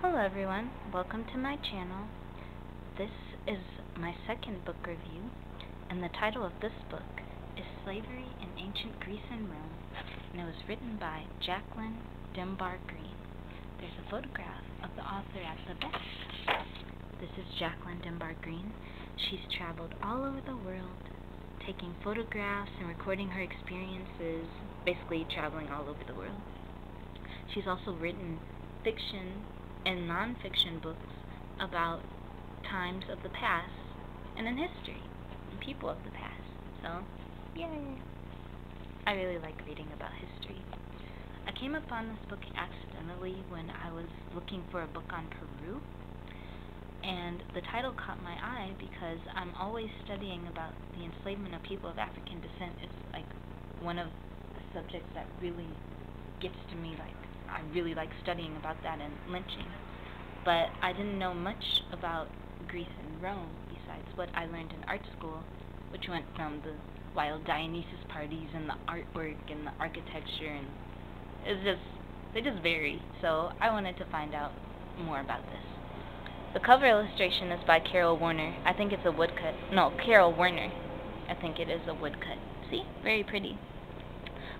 Hello everyone, welcome to my channel. This is my second book review, and the title of this book is Slavery in Ancient Greece and Rome, and it was written by Jacqueline Dembar Greene. There's a photograph of the author at the back. This is Jacqueline Dembar Greene. She's traveled all over the world, taking photographs and recording her experiences, basically traveling all over the world. She's also written fiction and non-fiction books about times of the past and in history and people of the past. So, yay! I really like reading about history. I came upon this book accidentally when I was looking for a book on Peru, and the title caught my eye because I'm always studying about the enslavement of people of African descent. It's like one of the subjects that really gets to me. Like, I really like studying about that and lynching. But I didn't know much about Greece and Rome besides what I learned in art school, which went from the wild Dionysus parties and the artwork and the architecture, and they just vary. So I wanted to find out more about this. The cover illustration is by Carol Warner. I think it's a woodcut. No, Carol Werner. I think it is a woodcut. See? Very pretty.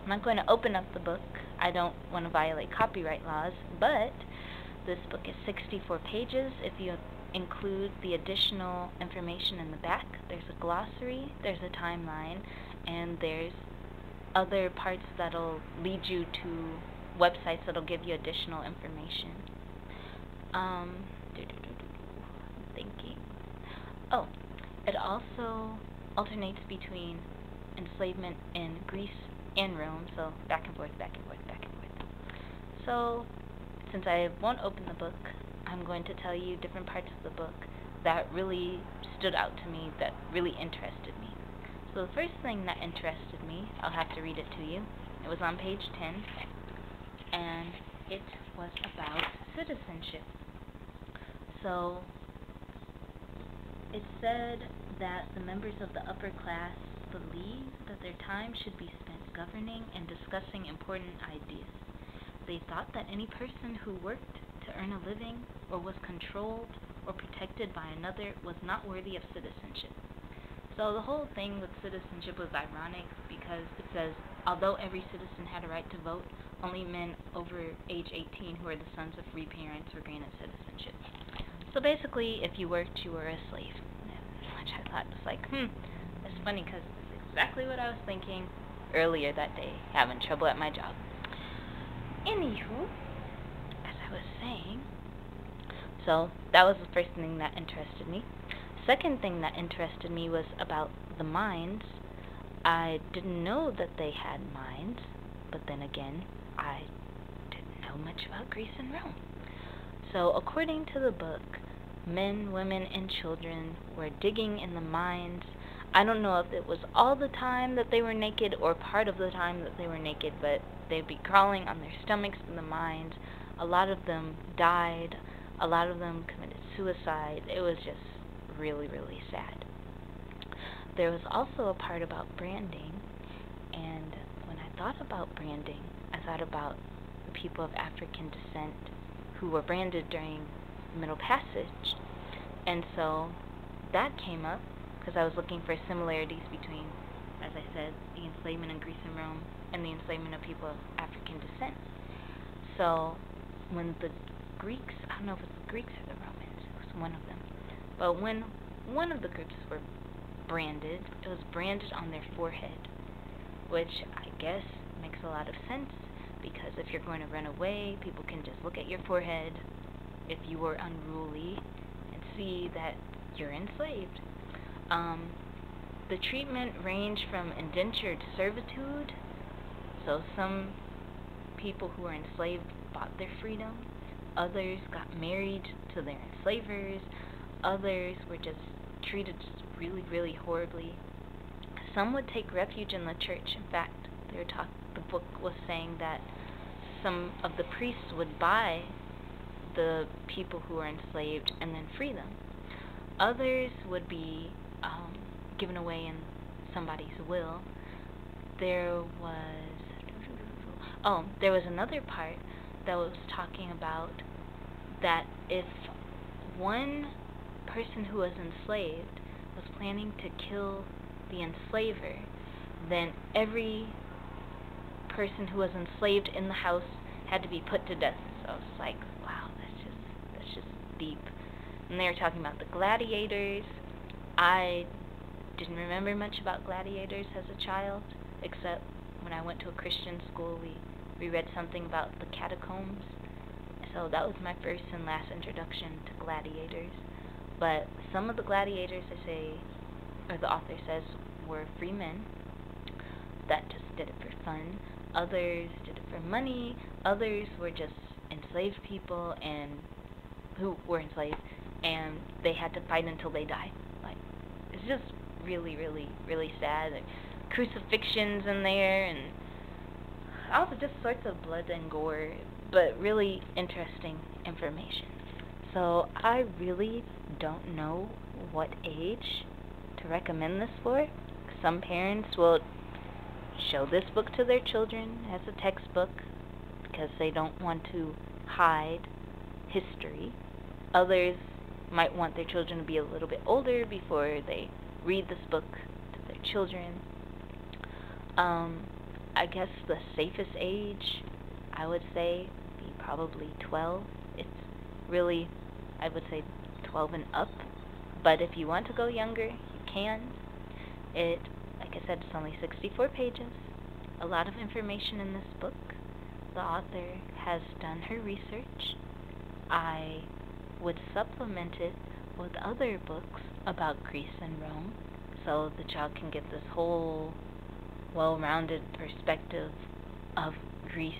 I'm not going to open up the book. I don't want to violate copyright laws, but this book is 64 pages. If you include the additional information in the back, there's a glossary, there's a timeline, and there's other parts that'll lead you to websites that'll give you additional information. I'm thinking. Oh, it also alternates between enslavement in Greece and Rome, so back and forth, back and forth, back and forth. So, since I won't open the book, I'm going to tell you different parts of the book that really stood out to me, that really interested me. So the first thing that interested me, I'll have to read it to you. It was on page 10, and it was about citizenship. So, it said that the members of the upper class believe that their time should be spent governing and discussing important ideas. They thought that any person who worked to earn a living or was controlled or protected by another was not worthy of citizenship. So the whole thing with citizenship was ironic because it says, although every citizen had a right to vote, only men over age 18 who are the sons of free parents were granted citizenship. So basically, if you worked, you were a slave. Which I thought was like, that's funny because it's exactly what I was thinking earlier that day, having trouble at my job. Anywho, as I was saying, so that was the first thing that interested me. Second thing that interested me was about the mines. I didn't know that they had mines, but then again, I didn't know much about Greece and Rome. So according to the book, men, women, and children were digging in the mines. I don't know if it was all the time that they were naked or part of the time that they were naked, but they'd be crawling on their stomachs in the mines. A lot of them died. A lot of them committed suicide. It was just really, really sad. There was also a part about branding, and when I thought about branding, I thought about the people of African descent who were branded during the Middle Passage, and so that came up because I was looking for similarities between, as I said, the enslavement in Greece and Rome and the enslavement of people of African descent. So when the Greeks, I don't know if it was the Greeks or the Romans, it was one of them, but when one of the groups were branded, it was branded on their forehead, which I guess makes a lot of sense because if you're going to run away, people can just look at your forehead if you were unruly and see that you're enslaved. The treatment ranged from indentured servitude, so some people who were enslaved bought their freedom, others got married to their enslavers, others were just treated just really, really horribly. Some would take refuge in the church. In fact, the book was saying that some of the priests would buy the people who were enslaved and then free them. Others would be given away in somebody's will. There was another part that was talking about that if one person who was enslaved was planning to kill the enslaver, then every person who was enslaved in the house had to be put to death. So it's like, wow, that's just deep. And they were talking about the gladiators. I didn't remember much about gladiators as a child, except when I went to a Christian school, we read something about the catacombs. So that was my first and last introduction to gladiators. But some of the gladiators, the author says, were free men that just did it for fun. Others did it for money. Others were just enslaved people and who were enslaved, and they had to fight until they died. Like, it's just really, really, really sad. Like, crucifixions in there, and also just sorts of blood and gore, but really interesting information. So I really don't know what age to recommend this for. Some parents will show this book to their children as a textbook because they don't want to hide history. Others might want their children to be a little bit older before they read this book to their children. I guess the safest age, I would say, would be probably 12. It's really, I would say 12 and up. But if you want to go younger, you can. Like I said, it's only 64 pages. A lot of information in this book. The author has done her research. I would supplement it with other books about Greece and Rome, so the child can get this whole well-rounded perspective of Greece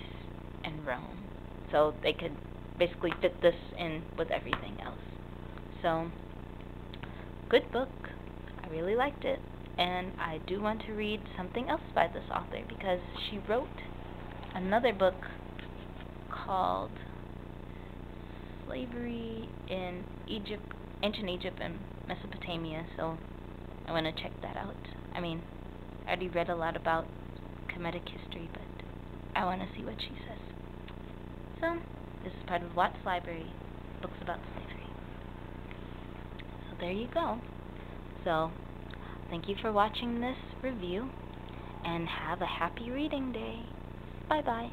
and Rome. So they could basically fit this in with everything else. So, good book. I really liked it. And I do want to read something else by this author because she wrote another book called Slavery in Egypt, Ancient Egypt and Mesopotamia, so I want to check that out. I mean, I already read a lot about Kemetic history, but I want to see what she says. So, this is part of Watt's Library, books about slavery. So there you go. So, thank you for watching this review, and have a happy reading day. Bye-bye.